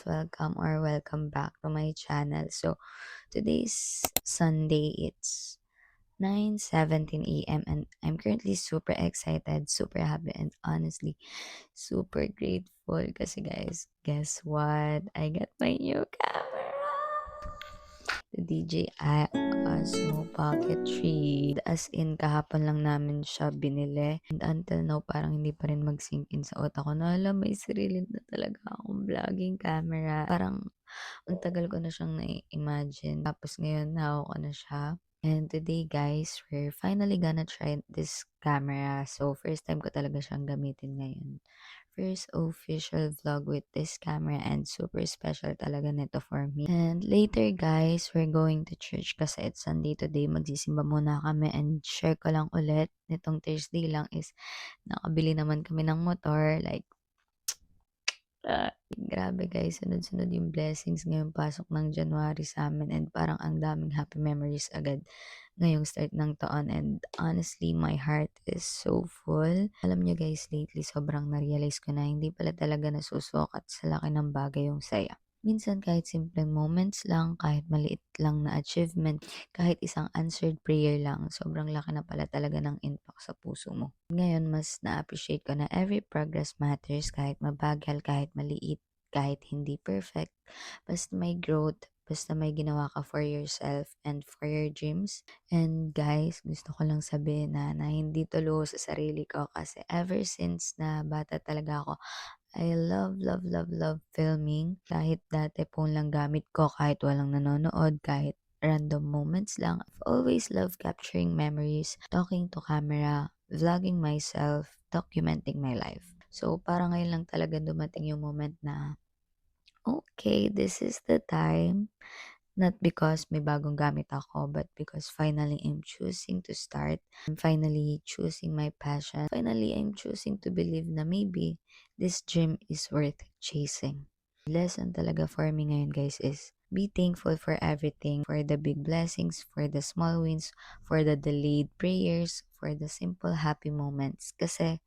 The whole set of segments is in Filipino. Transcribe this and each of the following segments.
welcome back to my channel. So today's Sunday, it's 9:17 a.m. and I'm currently super excited, super happy, and honestly super grateful kasi guys, guess what? I got my new camera! The DJI Osmo Pocket 3. As in, kahapon lang namin siya binili. And until now, parang hindi pa rin mag-sink in sa utak ko na alam, may sarili na talaga akong vlogging camera. Parang, ang tagal ko na siyang na-imagine. Tapos ngayon, hawak ko na siya. And today, guys, we're finally gonna try this camera. So, first time ko talaga siyang gamitin ngayon. First official vlog with this camera and super special talaga nito for me. And later guys, we're going to church kasi it's Sunday today. Magsisimba muna kami and share ko lang ulit nitong Thursday lang is nakabili naman kami ng motor. Like, grabe guys, sunod-sunod yung blessings ngayong pasok ng January sa amin and parang ang daming happy memories agad ngayong start ng taon and honestly, my heart is so full. Alam nyo guys, lately sobrang na-realize ko na hindi pala talaga nasusukat sa laki ng bagay yung saya. Minsan kahit simpleng moments lang, kahit maliit lang na achievement, kahit isang answered prayer lang, sobrang laki na pala talaga ng impact sa puso mo. Ngayon, mas na-appreciate ko na every progress matters kahit mabagal, kahit maliit, kahit hindi perfect. Basta may growth, basta may ginawa ka for yourself and for your dreams. And guys, gusto ko lang sabihin na hindi to luho sa sarili ko kasi ever since na bata talaga ako, I love filming. Kahit dati phone lang gamit ko, kahit walang nanonood, kahit random moments lang. I've always loved capturing memories, talking to camera, vlogging myself, documenting my life. So, parang ngayon lang talaga dumating yung moment na, okay, this is the time. Not because may bagong gamit ako, but because finally I'm choosing to start. I'm finally choosing my passion. Finally, I'm choosing to believe na maybe this dream is worth chasing. Lesson talaga for me ngayon guys is be thankful for everything, for the big blessings, for the small wins, for the delayed prayers, for the simple happy moments. Kasi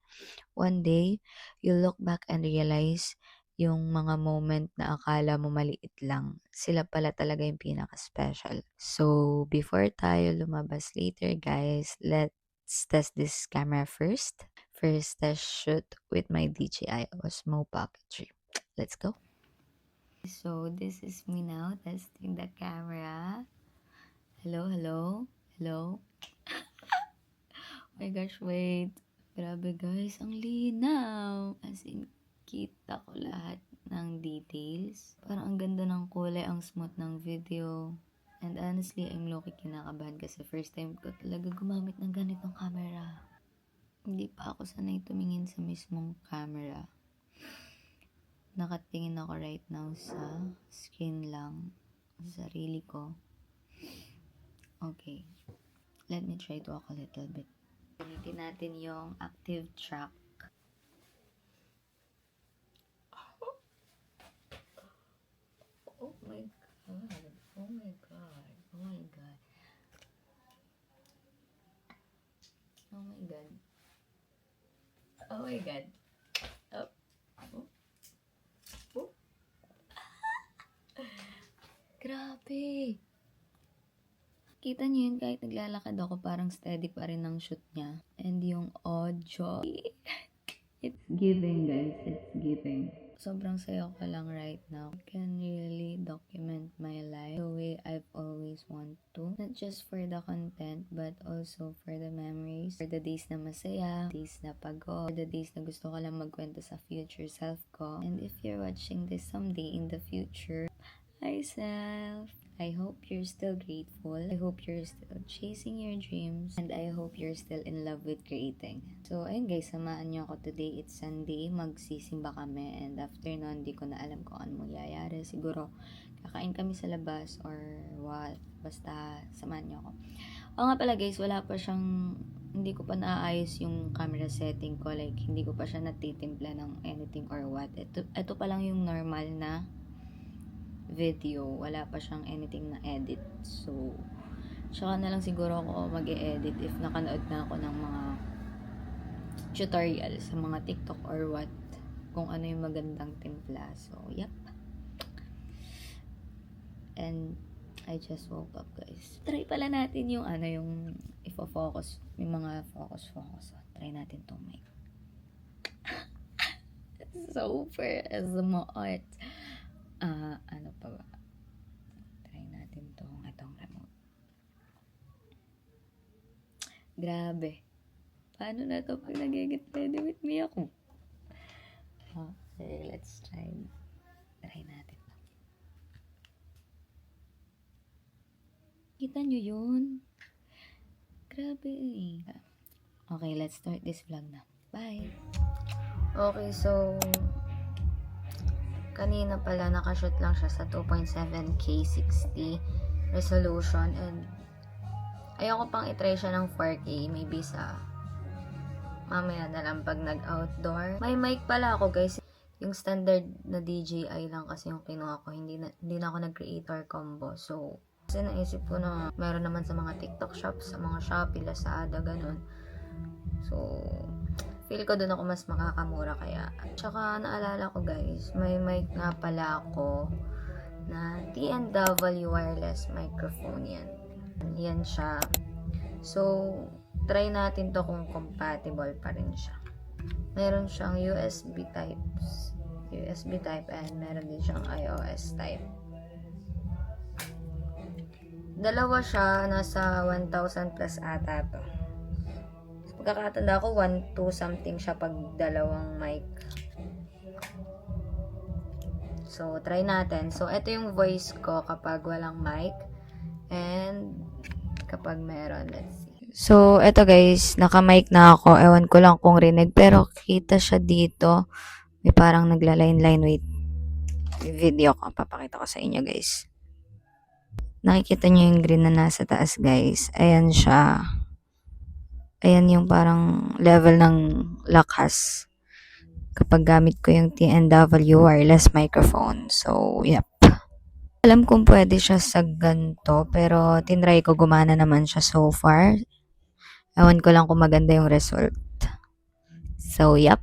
one day, you look back and realize yung mga moment na akala mo maliit lang, sila pala talaga yung pinaka-special. So, before tayo lumabas later, guys, let's test this camera first. First test shoot with my DJI Osmo Pocket 3. Let's go. So, this is me now testing the camera. Hello, hello, hello. Oh my gosh, wait. Grabe guys, ang linaw. As in, kita ko lahat ng details. Parang ang ganda ng kulay, ang smooth ng video. And honestly, I'm low-key kinakabahan kasi first time ko talaga gumamit ng ganitong camera. Hindi pa ako sanay tumingin sa mismong camera. Nakatingin ako right now sa screen lang. Sa sarili ko. Okay. Let me try to walk a little bit. Gamitin natin yung active track. Oh my god. Oh my god. Oh my god. Oh my god. Oh my god. Oh. Oh. Oh. Grabe. Kita niyo yun, kahit naglalakad ako, parang steady pa rin ang shoot niya. And yung audio. It's giving, guys. It's giving. Sobrang saya ko lang right now. I can really document my life the way I've always want to. Not just for the content, but also for the memories. For the days na masaya, days na pagod, for the days na gusto ko lang magkwento sa future self ko. And if you're watching this someday in the future, hi self! I hope you're still grateful. I hope you're still chasing your dreams. And I hope you're still in love with creating. So, ayun guys, samahan niyo ako today. It's Sunday. Magsisimba kami. And after nun, di ko na alam kung ano mangyayari. Siguro, kakain kami sa labas or what. Basta, samahan niyo ako. O nga pala guys, wala pa siyang... Hindi ko pa naayos yung camera setting ko. Like, hindi ko pa siya natitimpla ng anything or what. Ito pa lang yung normal na video, wala pa siyang anything na edit. So, tsaka na lang siguro ako mag-e-edit if nakanood na ako ng mga tutorial sa mga TikTok or what, kung ano yung magandang timpla. So, yep. And I just woke up, guys. Try pala natin yung yung ifo-focus, yung mga focus. Try natin tong mic. Super smart. Ano pa ba? Try natin itong remote. Grabe. Paano na to pag nag-get ready with me ako? Okay, let's try. Try natin. Kita nyo yun? Grabe eh. Okay, let's start this vlog na. Bye! Okay, so kanina pala nakashoot lang siya sa 2.7K 60 resolution and ayoko pang itry siya ng 4K, maybe sa mamaya na lang pag nag-outdoor. May mic pala ako, guys. Yung standard na DJI lang kasi yung kinuha ko. Hindi na ako nag-creator combo. So, kasi naisip ko na meron naman sa mga TikTok shops, sa mga Shopee, Lazada, ganun. So, feel ko doon ako mas makakamura kaya. Tsaka naalala ko, guys, may mic nga pala ako na TNW wireless microphone yan. Yan siya. So, try natin to kung compatible pa rin siya. Meron siyang USB type and meron din siyang iOS type. Dalawa siya, nasa 1,000 plus ata to. Pagkakatanda ko, 1,2 something siya pag dalawang mic. So, try natin. So, ito yung voice ko kapag walang mic and kapag meron, let's see. So, eto guys, naka-mic na ako. Ewan ko lang kung rinig, pero kita siya dito. May parang nagla-line-line. Wait. Video ko. Papakita ko sa inyo, guys. Nakikita nyo yung green na nasa taas, guys. Ayan siya. Ayan yung parang level ng lakas kapag gamit ko yung TNW wireless microphone. So, yep. Alam kong pwede siya sa ganito, pero tinry ko, gumana naman siya so far. Ewan ko lang kung maganda yung result. So, yep.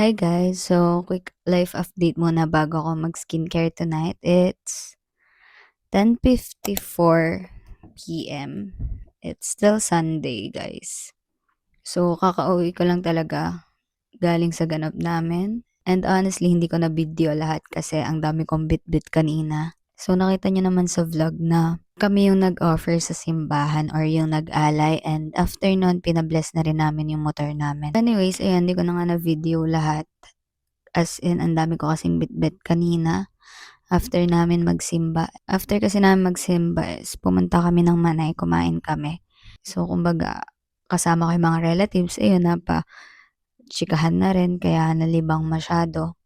Hi guys! So, quick life update muna bago ako mag-skincare tonight. It's 10:54 PM. It's still Sunday, guys. So, kakauwi ko lang talaga galing sa ganap namin. And honestly, hindi ko na video lahat kasi ang dami kong bit-bit kanina. So, nakita nyo naman sa vlog na kami yung nag-offer sa simbahan or yung nag-alay, and after nun, pinabless na rin namin yung motor namin. Anyways, ayan, hindi ko na nga na-video lahat. As in, ang dami ko kasing bit-bit kanina after namin magsimba. After kasi namin magsimba is pumunta kami ng Manay, kumain kami. So, kumbaga, kasama ko yung mga relatives, ayun, chikahan na rin, kaya nalibang masyado.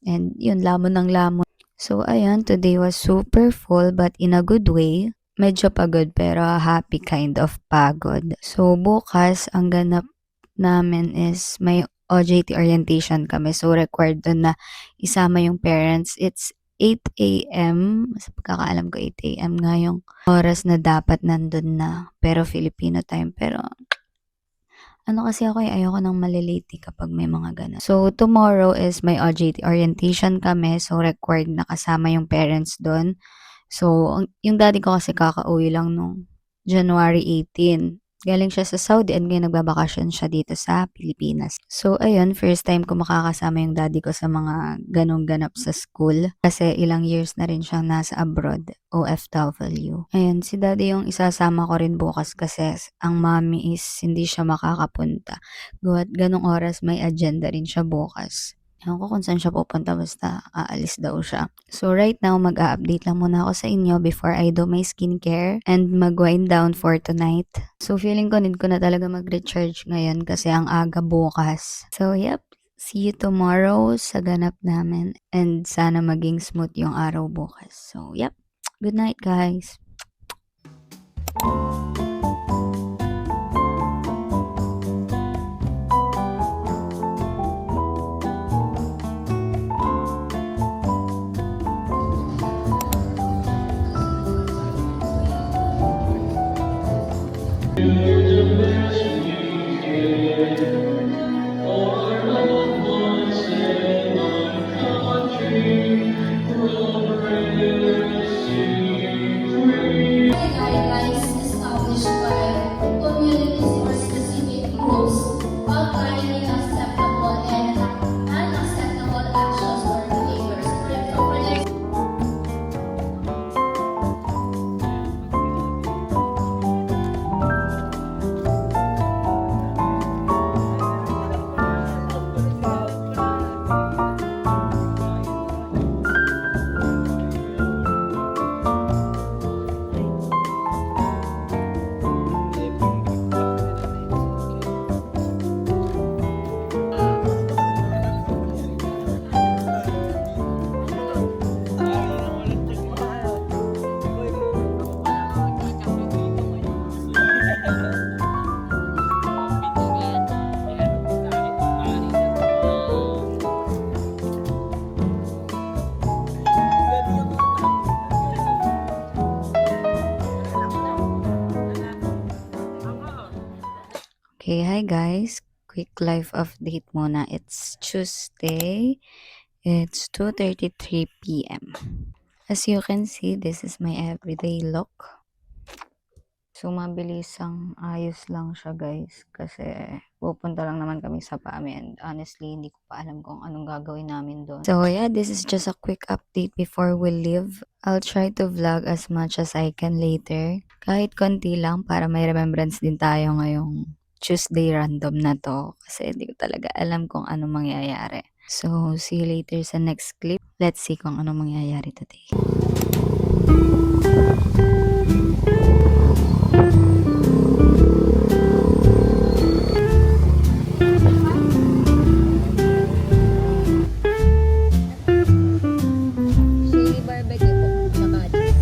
And yun, lamon ng lamon. So, ayan, today was super full but in a good way. Medyo pagod pero happy kind of pagod. So, bukas, ang ganap namin is may OJT orientation kami. So, required doon na isama yung parents. It's 8 AM. Sa pagkakaalam ko, 8 AM nga yung oras na dapat nandun na. Pero Filipino time. Pero ano kasi ako ayoko nang malilate kapag may mga ganun. So, tomorrow is may OJT orientation kami. So, required na kasama yung parents doon. So, yung daddy ko kasi kakauwi lang nung January 18. Galing siya sa Saudi and ngayon nagbabakasyon siya dito sa Pilipinas. So, ayun, first time ko makakasama yung daddy ko sa mga ganong ganap sa school. Kasi ilang years na rin siyang nasa abroad, OFW. Ayun, si daddy yung isasama ko rin bukas kasi ang mommy is hindi siya makakapunta. Gawa't ganong oras may agenda rin siya bukas. Ewan ko kung saan siya pupunta, basta aalis daw siya. So right now, mag-a-update lang muna ako sa inyo before I do my skincare and mag-wind down for tonight. So feeling ko need ko na talaga mag-recharge ngayon kasi ang aga bukas. So yep, see you tomorrow sa ganap namin and sana maging smooth yung araw bukas. So yep, good night guys! Guidelines established by communities or specific groups outlining acceptable and unacceptable actions or behaviors. For example, Okay, hi guys. Quick life update muna. It's Tuesday. It's 2:33 PM. As you can see, this is my everyday look. So, mabilisang ayos lang siya guys kasi pupunta lang naman kami sa PAMI and honestly, hindi ko pa alam kung anong gagawin namin doon. So, yeah, this is just a quick update before we leave. I'll try to vlog as much as I can later. Kahit konti lang para may remembrance din tayo ngayong Tuesday random na to kasi hindi ko talaga alam kung ano mangyayari. So, see you later sa next clip. Let's see kung ano mangyayari today. Chili barbecue po, tsaka cheese.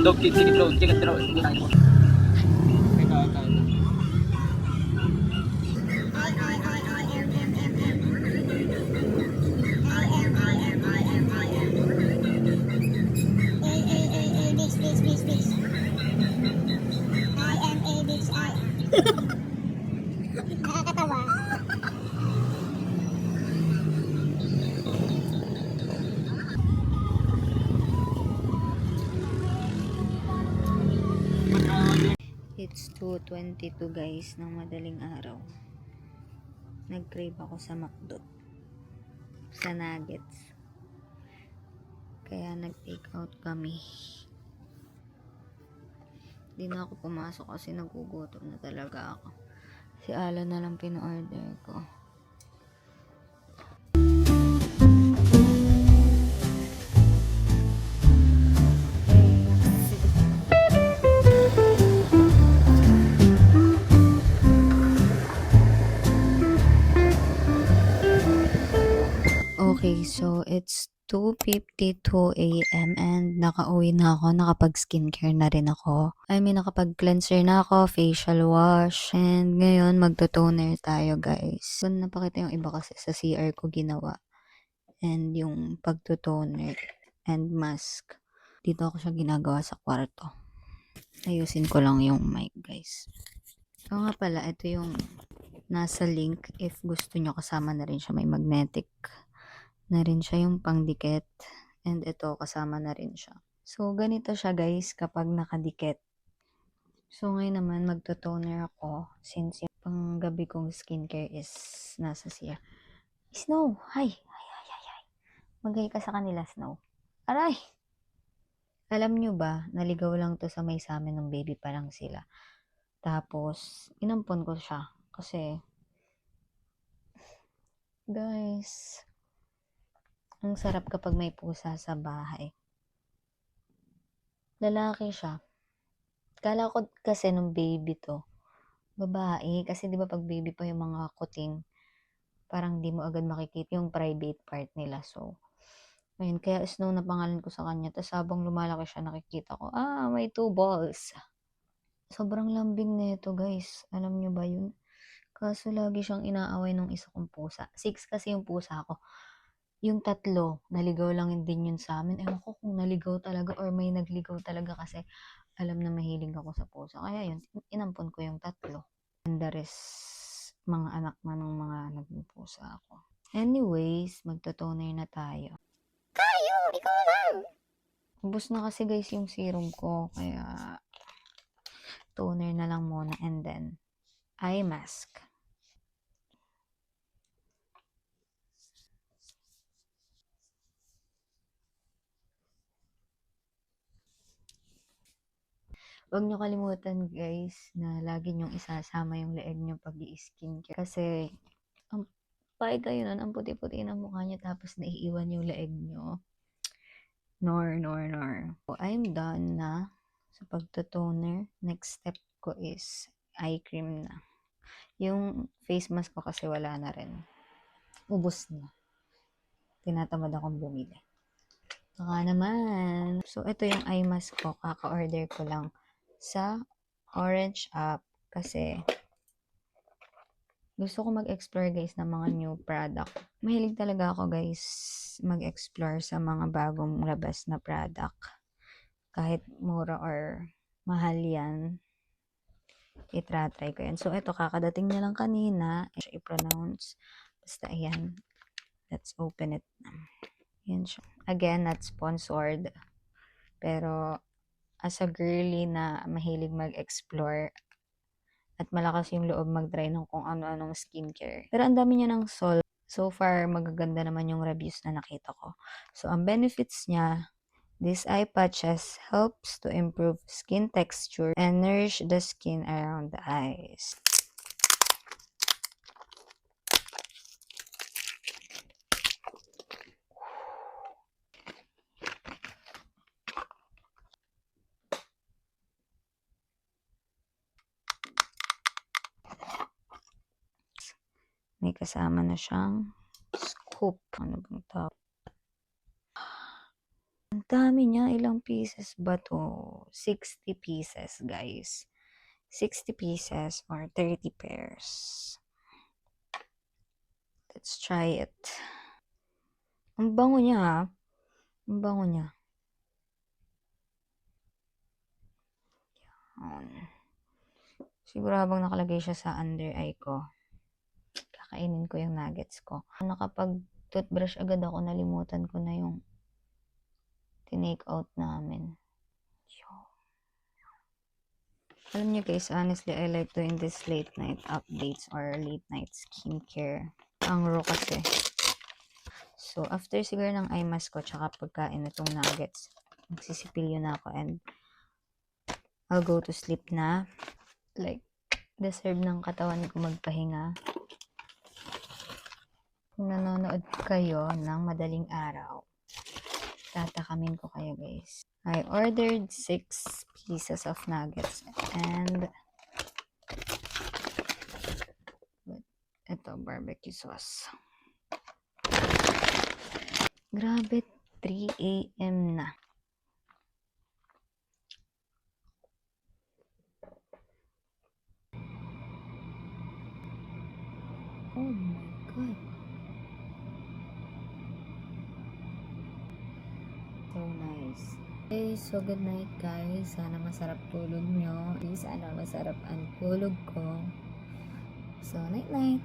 dog chicken drone, chicken drone. It's 2:22 guys ng madaling araw. Nag-crave ako sa McDo. Sa nuggets. Kaya nag-take out kami. Di na ako pumasok kasi nagugutom na talaga ako. Si Alan na lang pina-order ko. Okay, so it's 2:52 AM and nakauwi na ako, nakapag-skincare na rin ako. I mean, nakapag-cleanser na ako, facial wash, and ngayon magto-toner tayo guys. So, napakita yung iba kasi sa CR ko ginawa. And yung pagto-toner and mask. Dito ako siya ginagawa sa kwarto. Ayusin ko lang yung mic guys. So nga pala, ito yung nasa link if gusto nyo kasama na rin siya. May magnetic na rin siya yung pangdikit. And ito, kasama na rin siya. So, ganito siya guys kapag nakadikit. So, ngayon naman, magto-toner ako since yung panggabi kong skincare is nasa siya. Snow! Hi! Magay ka sa kanila, Snow. Aray! Alam nyo ba, naligaw lang to sa may sa amin ng baby pa lang sila. Tapos, inampon ko siya. Kasi, guys, ang sarap kapag may pusa sa bahay. Lalaki siya. Kala ko kasi nung baby to, babae. Kasi di ba pag baby pa yung mga kuting, parang di mo agad makikita yung private part nila. So, ayun, kaya Snow na pangalan ko sa kanya. Tapos habang lumalaki siya, nakikita ko, may 2 balls. Sobrang lambing nito guys. Alam nyo ba yun? Kaso lagi siyang inaaway nung isa kong pusa. 6 kasi yung pusa ko. Yung 3, naligaw lang din yun sa amin. Ewan ko kung naligaw talaga or may nagligaw talaga kasi alam na mahilig ako sa pusa. Kaya yun, inampon ko yung 3. And the rest, mga anak na ng mga naging pusa ako. Anyways, magto-toner na tayo. Ubus na kasi guys yung serum ko. Kaya toner na lang muna and then eye mask. Huwag nyo kalimutan guys na lagi nyong isasama yung leeg nyo pag i-skincare. Kasi, ang pae kayo nun, ang puti-puti ng mukha nyo tapos naiiwan yung leeg nyo. Nor. So, I'm done na sa pagto-toner. Next step ko is eye cream na. Yung face mask ko kasi wala na rin. Ubus na. Tinatamad akong bumili. Baka naman. So, ito yung eye mask ko. Kaka-order ko lang sa Orange app kasi gusto ko mag-explore guys ng mga new product. Mahilig talaga ako guys mag-explore sa mga bagong labas na product. Kahit mura or mahal yan, itratry ko yan. So, ito kakadating niya lang kanina. I-pronounce. Basta ayan. Let's open it. Yan siya. Again, not sponsored. Pero, as a girly na mahilig mag-explore at malakas yung loob mag-try ng kung ano-anong skincare. Pero ang dami niya ng sol. So far, magaganda naman yung reviews na nakita ko. So, ang benefits niya, this eye patches helps to improve skin texture and nourish the skin around the eyes. May kasama na siyang scoop. Ano bang tawag? dami niya. Ilang pieces ba to? 60 pieces, guys. 60 pieces or 30 pairs. Let's try it. Ang bango niya, ha? Ang bango niya. Siguro habang nakalagay siya sa under eye ko, kakainin ko yung nuggets ko. Nakapag-toothbrush agad ako, nalimutan ko na yung tinake out namin. Alam niyo guys, honestly, I like doing this late night updates or late night skincare. Ang raw kasi. So, after siguro ng eye mask ko, tsaka pagkain itong nuggets, magsisipilyo na ako and I'll go to sleep na. Like, deserve ng katawan ko magpahinga. Kung nanonood kayo ng madaling araw, tatakamin ko kayo guys. I ordered 6 pieces of nuggets and ito, barbecue sauce. Grabe, 3 a.m. na. Oh my God. So nice. Okay, so good night guys. Sana masarap tulog nyo. Sana masarap ang tulog ko. So, night-night.